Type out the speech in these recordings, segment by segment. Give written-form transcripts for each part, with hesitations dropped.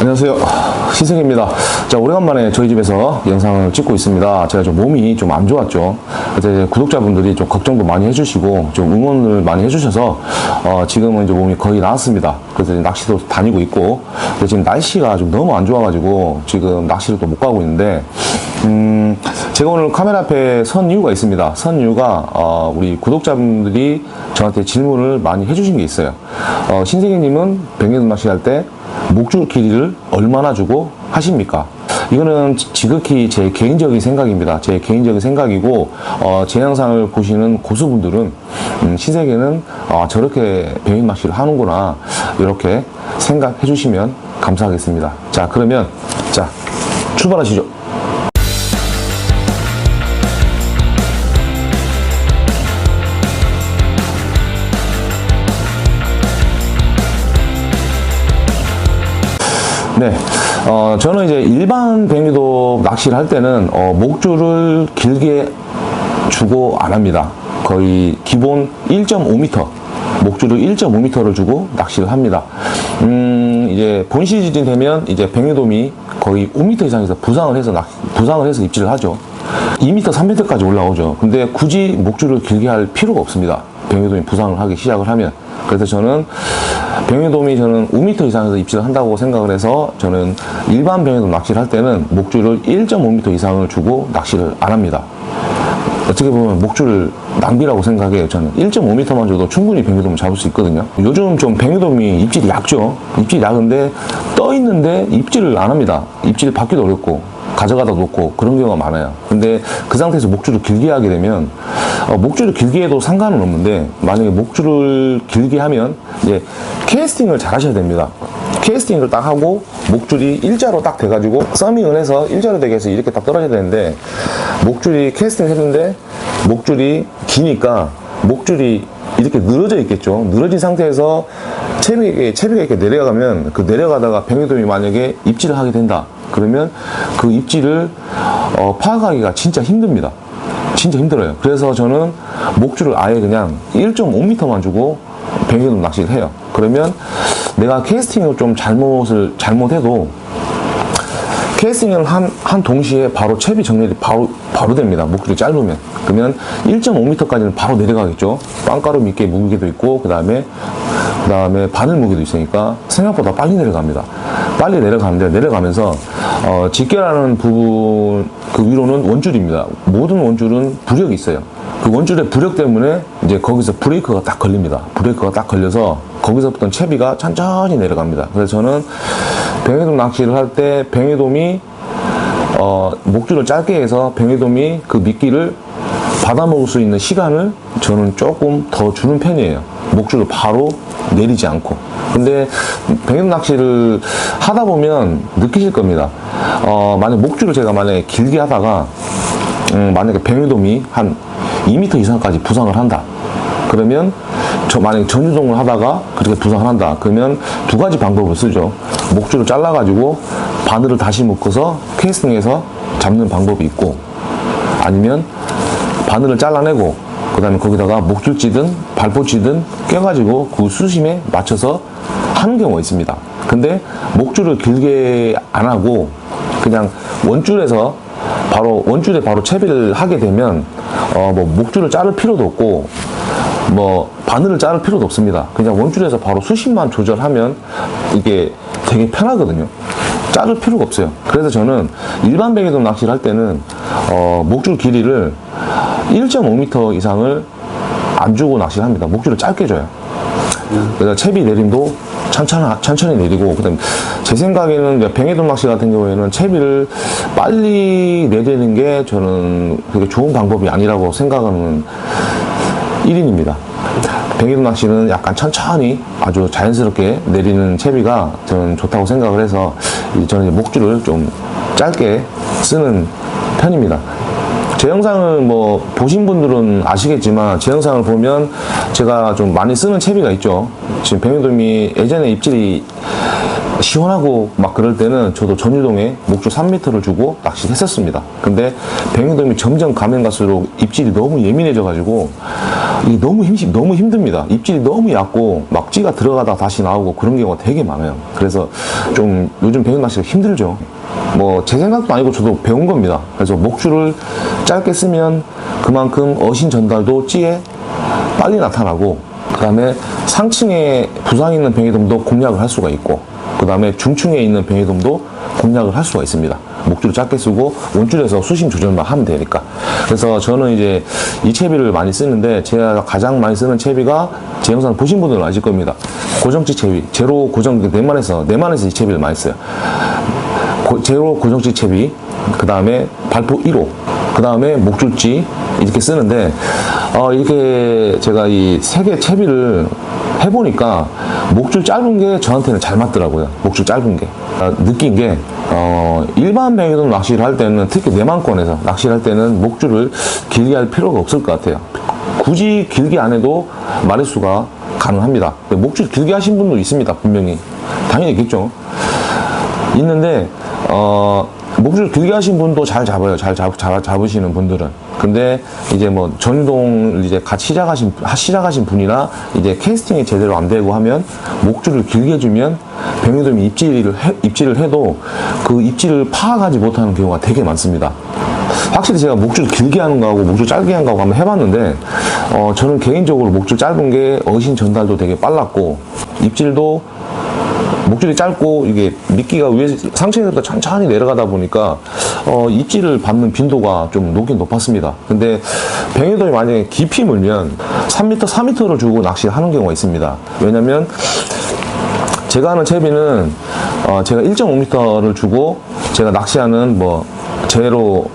안녕하세요, 신승입니다. 자, 오래간만에 저희 집에서 영상을 찍고 있습니다. 제가 좀 몸이 좀 안 좋았죠. 그래서 구독자분들이 좀 걱정도 많이 해주시고 좀 응원을 많이 해주셔서 지금은 이제 몸이 거의 나았습니다. 그래서 낚시도 다니고 있고, 근데 지금 날씨가 좀 너무 안 좋아가지고 지금 낚시를 또 못 가고 있는데, 제가 오늘 카메라 앞에 선 이유가 있습니다. 선 이유가 우리 구독자분들이 저한테 질문을 많이 해주신 게 있어요. 신세계님은 백년 낚시할 때 목줄 길이를 얼마나 주고 하십니까? 이거는 지극히 제 개인적인 생각입니다. 제 개인적인 생각이고, 제 영상을 보시는 고수분들은 신세계는 저렇게 백년 낚시를 하는구나, 이렇게 생각해 주시면 감사하겠습니다. 자, 그러면 자, 출발하시죠. 네, 저는 이제 일반 뱅이도 낚시를 할 때는 목줄을 길게 주고 안 합니다. 거의 기본 1.5m, 목줄을 1.5m를 주고 낚시를 합니다. 이제 본 시즌 되면 이제 뱅이돔이 거의 5m 이상에서 부상을 해서 입질을 하죠. 2m, 3m까지 올라오죠. 근데 굳이 목줄을 길게 할 필요가 없습니다. 뱅이돔이 부상을 하기 시작을 하면. 그래서 저는 뱅이돔이 5m 이상에서 입질을 한다고 생각을 해서, 저는 일반 뱅이돔 낚시를 할 때는 목줄을 1.5m 이상을 주고 낚시를 안 합니다. 어떻게 보면 목줄 낭비라고 생각해요. 저는 1.5m만 줘도 충분히 뱅이돔을 잡을 수 있거든요. 요즘 좀 뱅이돔이 입질이 얕죠. 입질이 얕은데 떠 있는데 입질을 안 합니다. 입질 받기도 어렵고 가져가다 놓고 그런 경우가 많아요. 근데 그 상태에서 목줄을 길게 하게 되면, 목줄을 길게 해도 상관은 없는데, 만약에 목줄을 길게 하면 이제 캐스팅을 잘 하셔야 됩니다. 캐스팅을 딱 하고 목줄이 일자로 딱 돼가지고 서밍을 해서 일자로 되게 해서 이렇게 딱 떨어져야 되는데, 목줄이 캐스팅을 했는데 목줄이 기니까 목줄이 이렇게 늘어져 있겠죠. 늘어진 상태에서 채비가 이렇게 내려가면, 그 내려가다가 뱅이돔이 만약에 입질을 하게 된다, 그러면 그 입질을 파악하기가 진짜 힘듭니다. 진짜 힘들어요. 그래서 저는 목줄을 아예 그냥 1.5m만 주고 뱅이돔 낚시를 해요. 그러면 내가 캐스팅을 좀 잘못해도 캐스팅을 한 동시에 바로 채비 정렬이 바로 됩니다. 목줄이 짧으면. 그러면 1.5m까지는 바로 내려가겠죠. 빵가루 밑에 무게도 있고, 그 다음에 바늘 무게도 있으니까 생각보다 빨리 내려갑니다. 빨리 내려가는데, 내려가면서 직결하는 부분 그 위로는 원줄입니다. 모든 원줄은 부력이 있어요. 그 원줄의 부력 때문에 이제 거기서 브레이크가 딱 걸립니다. 브레이크가 딱 걸려서 거기서부터 채비가 천천히 내려갑니다. 그래서 저는 뱅이돔 낚시를 할 때 뱅이돔이 목줄을 짧게 해서 뱅이돔이 그 미끼를 받아먹을 수 있는 시간을 저는 조금 더 주는 편이에요. 목줄을 바로 내리지 않고. 근데 뱅이돔 낚시를 하다 보면 느끼실 겁니다. 목줄을 제가 만약에 길게 하다가 만약에 뱅이돔이 한 2m 이상까지 부상을 한다, 그러면 만약에 전유동을 하다가 그렇게 부상을 한다, 그러면 두 가지 방법을 쓰죠. 목줄을 잘라가지고 바늘을 다시 묶어서 캐스팅해서 잡는 방법이 있고, 아니면 바늘을 잘라내고 그 다음에 거기다가 목줄찌든 발포찌든 껴가지고 그 수심에 맞춰서 하는 경우가 있습니다. 근데 목줄을 길게 안 하고 그냥 원줄에 바로 채비를 하게 되면 목줄을 자를 필요도 없고 바늘을 자를 필요도 없습니다. 그냥 원줄에서 바로 수심만 조절하면 이게 되게 편하거든요. 자를 필요가 없어요. 그래서 저는 일반 뱅이돔 낚시를 할 때는 목줄 길이를 1.5m 이상을 안 주고 낚시를 합니다. 목줄을 짧게 줘요. 그래서 채비 내림도 천천히 내리고, 그다음 제 생각에는 뱅이돔 낚시 같은 경우에는 채비를 빨리 내리는 게 저는 그게 좋은 방법이 아니라고 생각하는 1인입니다. 뱅이돔 낚시는 약간 천천히 아주 자연스럽게 내리는 채비가 저는 좋다고 생각을 해서 저는 목줄을 좀 짧게 쓰는 편입니다. 제 영상을 뭐 보신 분들은 아시겠지만 제 영상을 보면 제가 좀 많이 쓰는 채비가 있죠. 지금 백미돔이 예전에 입질이 시원하고 막 그럴 때는 저도 전유동에 목줄 3m를 주고 낚시를 했었습니다. 근데 백미돔이 점점 가면 갈수록 입질이 너무 예민해져 가지고 이게 너무 힘듭니다. 입질이 너무 얕고 막 찌가 들어가다 다시 나오고 그런 경우가 되게 많아요. 그래서 좀 요즘 백미돔 낚시가 힘들죠. 뭐 제 생각도 아니고 저도 배운 겁니다. 그래서 목줄을 짧게 쓰면 그만큼 어신 전달도 찌에 빨리 나타나고, 그 다음에 상층에 부상이 있는 백미돔도 공략을 할 수가 있고, 그 다음에 중층에 있는 백미돔도 공략을 할 수가 있습니다. 목줄을 짧게 쓰고 원줄에서 수심 조절만 하면 되니까. 그래서 저는 이제 이 채비를 많이 쓰는데, 제가 가장 많이 쓰는 채비가 제 영상 보신 분들은 아실 겁니다. 고정치 채비, 제로 고정, 내만에서 이 채비를 많이 써요. 제로 고정치 채비, 그 다음에 발포 1호, 그 다음에 목줄지 이렇게 쓰는데, 이렇게 제가 이 세 개 채비를 해보니까 목줄 짧은 게 저한테는 잘 맞더라고요. 목줄 짧은 게. 느낀 게, 일반 백미돔 낚시를 할 때는, 특히 내만권에서 낚시를 할 때는 목줄을 길게 할 필요가 없을 것 같아요. 굳이 길게 안 해도 마리수가 가능합니다. 목줄 길게 하신 분도 있습니다. 분명히. 당연히 있겠죠. 있는데, 목줄 길게 하신 분도 잘 잡아요. 잘 잡으시는 분들은. 근데 이제 뭐 전유동을 이제 같이 시작하신 분이나 이제 캐스팅이 제대로 안 되고 하면 목줄을 길게 주면 백미돔이 입질을 해도 그 입질을 파악하지 못하는 경우가 되게 많습니다. 확실히 제가 목줄 길게 하는 거하고 목줄 짧게 하는 거하고 한번 해봤는데, 저는 개인적으로 목줄 짧은 게 어신 전달도 되게 빨랐고, 입질도 목줄이 짧고 이게 미끼가 위에 상층에서부터 천천히 내려가다 보니까 입질을 받는 빈도가 좀 높긴 높았습니다. 근데 백미돔이 만약에 깊이 물면 3m, 4m를 주고 낚시를 하는 경우가 있습니다. 왜냐면 제가 하는 채비는 제가 1.5m를 주고 제가 낚시하는 뭐 제로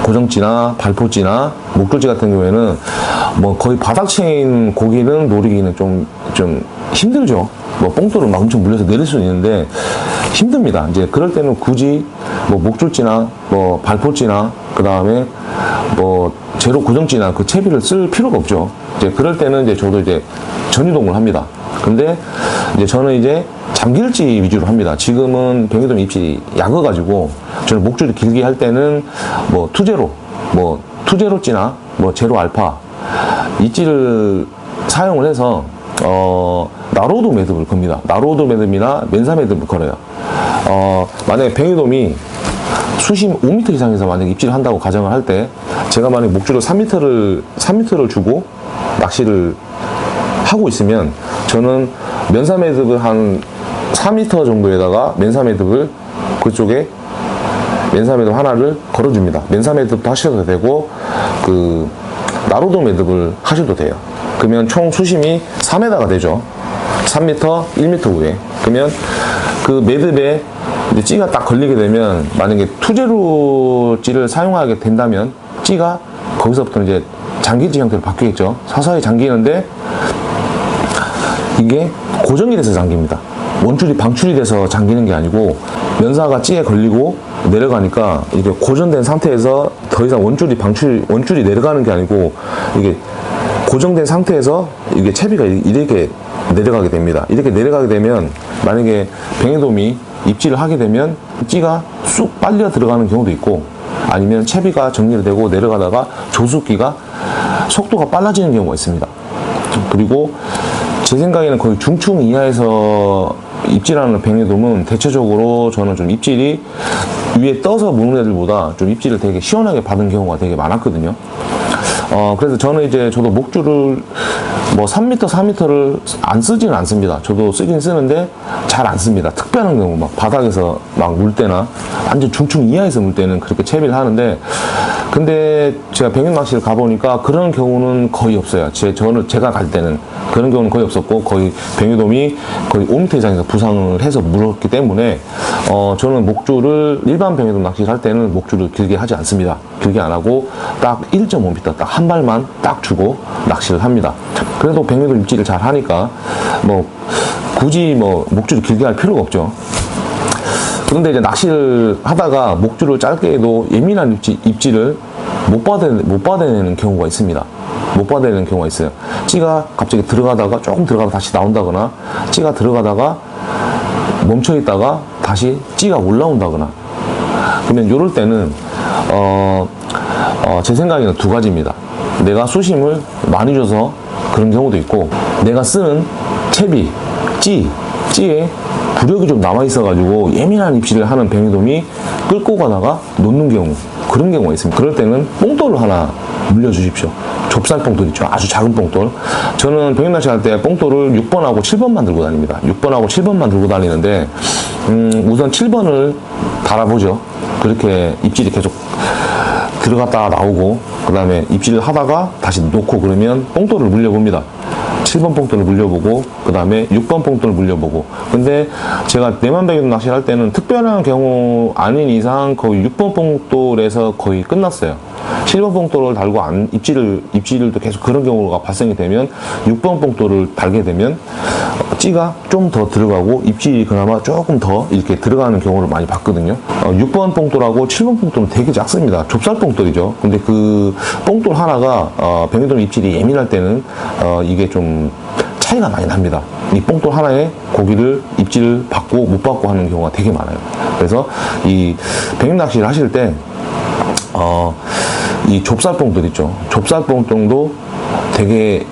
고정찌나 발포찌나 목줄찌 같은 경우에는 뭐 거의 바닥층에 있는 고기는 노리기는 좀 힘들죠. 뭐 뽕돌을 막 엄청 물려서 내릴 수는 있는데 힘듭니다. 이제 그럴 때는 굳이 뭐 목줄찌나 뭐 발포찌나 그 다음에 뭐 제로 고정찌나 그 채비를 쓸 필요가 없죠. 이제 그럴 때는 이제 저도 이제 전유동을 합니다. 근데 이제 저는 이제 잠길지 위주로 합니다. 지금은 백미돔 입질이 약어가지고 저는 목줄이 길게 할 때는 뭐 투제로찌나 뭐 제로 알파 이찌를 사용을 해서 나로드 매듭을 겁니다. 나로드 매듭이나 맨사 매듭을 걸어요. 만약에 백미돔이 수심 5m 이상에서 만약에 입질을 한다고 가정을 할 때, 제가 만약에 목줄을 3m를 주고 낚시를 하고 있으면, 저는 맨사 매듭을 한 4m 정도에다가 맨사 매듭을 그쪽에 맨사 매듭 하나를 걸어줍니다. 맨사 매듭도 하셔도 되고, 그 나로드 매듭을 하셔도 돼요. 그러면 총 수심이 4m가 되죠. 3m, 1m 후에. 그러면 그 매듭에 이제 찌가 딱 걸리게 되면, 만약에 투제로 찌를 사용하게 된다면 찌가 거기서부터 이제 잠길지 형태로 바뀌겠죠. 서서히 잠기는데 이게 고정이 돼서 잠깁니다. 원줄이 방출이 돼서 잠기는 게 아니고, 면사가 찌에 걸리고 내려가니까 이게 고정된 상태에서 더 이상 원줄이 내려가는 게 아니고, 이게 고정된 상태에서 이게 채비가 이렇게 내려가게 됩니다. 이렇게 내려가게 되면, 만약에 백미돔이 입질을 하게 되면 찌가 쑥 빨려 들어가는 경우도 있고, 아니면 채비가 정리가 되고 내려가다가 조수기가 속도가 빨라지는 경우가 있습니다. 그리고 제 생각에는 거의 중층 이하에서 입질하는 백미돔은 대체적으로 저는 좀 입질이 위에 떠서 무는 애들보다 좀 입질을 되게 시원하게 받은 경우가 되게 많았거든요. 그래서 저는 이제 저도 목줄을 뭐 3m, 4m를 안 쓰지는 않습니다. 저도 쓰긴 쓰는데 잘 안 씁니다. 특별한 경우, 막 바닥에서 막 물 때나 완전 중층 이하에서 물 때는 그렇게 채비를 하는데, 근데 제가 백미돔 낚시를 가보니까 그런 경우는 거의 없어요. 제가 갈 때는 그런 경우는 거의 없었고, 거의 백미돔이 거의 5m 이상에서 부상을 해서 물었기 때문에, 저는 목줄을 일반 백미돔 낚시를 할 때는 목줄을 길게 하지 않습니다. 길게 안 하고 딱 1.5m 딱 한 발만 딱 주고 낚시를 합니다. 그래도 백미돔 입질을 잘 하니까 뭐 굳이 뭐 목줄을 길게 할 필요가 없죠. 그런데 이제 낚시를 하다가 목줄을 짧게 해도 예민한 입질을 못 받아내는 경우가 있습니다. 못 받아내는 경우가 있어요. 찌가 갑자기 들어가다가 조금 들어가다 다시 나온다거나, 찌가 들어가다가 멈춰 있다가 다시 찌가 올라온다거나. 그러면 이럴 때는 제 생각에는 두 가지입니다. 내가 수심을 많이 줘서 그런 경우도 있고, 내가 쓰는 채비, 찌에 부력이 좀 남아있어가지고 예민한 입질을 하는 뱅에돔이 끌고 가다가 놓는 경우, 그런 경우가 있습니다. 그럴 때는 뽕돌을 하나 물려주십시오. 좁쌀 뽕돌 있죠. 아주 작은 뽕돌. 저는 뱅에낚시 할 때 뽕돌을 6번하고 7번만 들고 다닙니다. 6번하고 7번만 들고 다니는데, 우선 7번을 달아보죠. 그렇게 입질이 계속 들어갔다 나오고, 그 다음에 입질을 하다가 다시 놓고 그러면 뽕돌을 물려봅니다. 7번 뽕돌을 물려보고, 그 다음에 6번 뽕돌을 물려보고. 근데 제가 내만배기돔 낚시를 할 때는 특별한 경우 아닌 이상 거의 6번 뽕돌에서 거의 끝났어요. 7번 뽕돌을 달고 입질도 계속 그런 경우가 발생이 되면 6번 뽕돌을 달게 되면 찌가 좀 더 들어가고 입질이 그나마 조금 더 이렇게 들어가는 경우를 많이 봤거든요. 6번 뽕돌하고 7번 뽕돌은 되게 작습니다. 좁쌀 뽕돌이죠. 근데 그 뽕돌 하나가 뱅에돔 입질이 예민할 때는 이게 좀 차이가 많이 납니다. 이 뽕돌 하나에 고기를 입질을 받고 못 받고 하는 경우가 되게 많아요. 그래서 이 뱅에돔 낚시를 하실 때 이 좁쌀 뽕돌 있죠. 좁쌀 뽕돌도 되게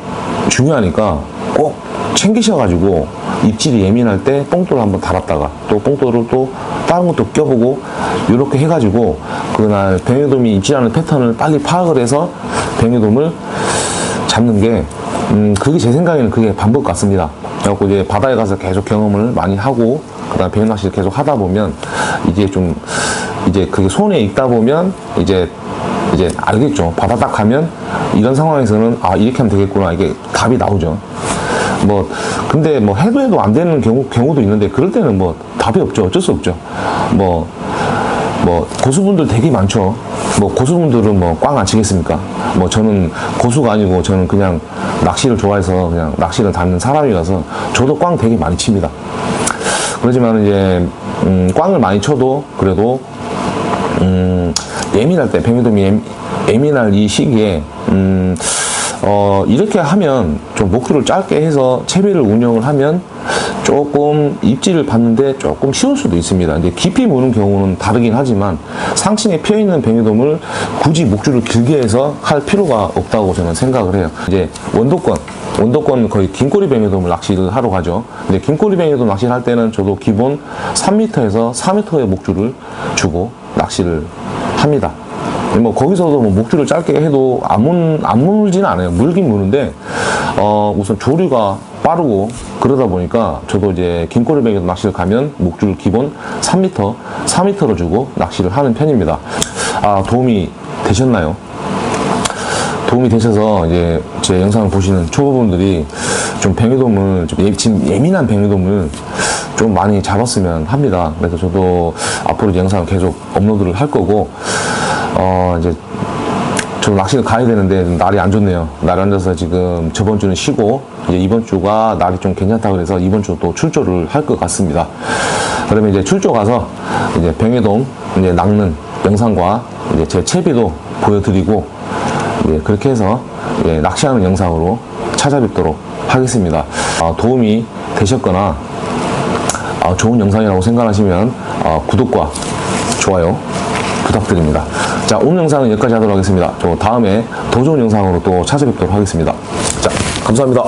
중요하니까 꼭 챙기셔가지고 입질이 예민할 때 뽕돌을 한번 달았다가 또 뽕돌을 또 다른 것도 껴보고 이렇게 해가지고 그날 뱅에돔이 입질하는 패턴을 빨리 파악을 해서 뱅에돔을 잡는 게 그게 제 생각에는 그게 방법 같습니다. 그래갖고 이제 바다에 가서 계속 경험을 많이 하고 그다음 뱅에돔 낚시를 계속 하다 보면 이제 그게 손에 익다 보면 이제 알겠죠. 바다 딱 가면 이런 상황에서는 이렇게 하면 되겠구나, 이게 답이 나오죠. 근데 해도 안 되는 경우도 있는데, 그럴 때는 답이 없죠. 어쩔 수 없죠. 고수분들 되게 많죠. 고수분들은 꽝 안 치겠습니까? 저는 고수가 아니고 저는 그냥 낚시를 좋아해서 그냥 낚시를 다니는 사람이라서 저도 꽝 되게 많이 칩니다. 그렇지만 이제, 꽝을 많이 쳐도 그래도, 예민할 때, 뱅에돔이 예민할 이 시기에, 이렇게 하면 좀 목줄을 짧게 해서 채비를 운영을 하면 조금 입질을 받는데 조금 쉬울 수도 있습니다. 이제 깊이 무는 경우는 다르긴 하지만 상층에 펴 있는 뱅에돔을 굳이 목줄을 길게 해서 할 필요가 없다고 저는 생각을 해요. 이제 원도권 거의 긴꼬리 뱅에돔을 낚시를 하러 가죠. 근데 긴꼬리 뱅에돔 낚시를 할 때는 저도 기본 3m에서 4m의 목줄을 주고 낚시를 합니다. 거기서도 목줄을 짧게 해도 안 물지는 않아요. 물긴 무는데, 우선 조류가 빠르고 그러다 보니까 저도 이제 긴꼬리 뱅에돔 낚시를 가면 목줄 기본 3m, 4m로 주고 낚시를 하는 편입니다. 도움이 되셨나요? 도움이 되셔서 이제 제 영상을 보시는 초보분들이 좀 뱅에돔을, 지금 예민한 뱅에돔을 좀 많이 잡았으면 합니다. 그래서 저도 앞으로 영상 계속 업로드를 할 거고, 이제 저 낚시를 가야 되는데 날이 안 좋네요. 날이 안 좋아서 지금 저번 주는 쉬고 이제 이번 주가 날이 좀 괜찮다 그래서 이번 주 또 출조를 할 것 같습니다. 그러면 이제 출조 가서 이제 뱅에돔 이제 낚는 영상과 이제 제 채비도 보여드리고 그렇게 해서 낚시하는 영상으로 찾아뵙도록 하겠습니다. 도움이 되셨거나 좋은 영상이라고 생각하시면 구독과 좋아요 부탁드립니다. 자, 오늘 영상은 여기까지 하도록 하겠습니다. 저 다음에 더 좋은 영상으로 또 찾아뵙도록 하겠습니다. 자, 감사합니다.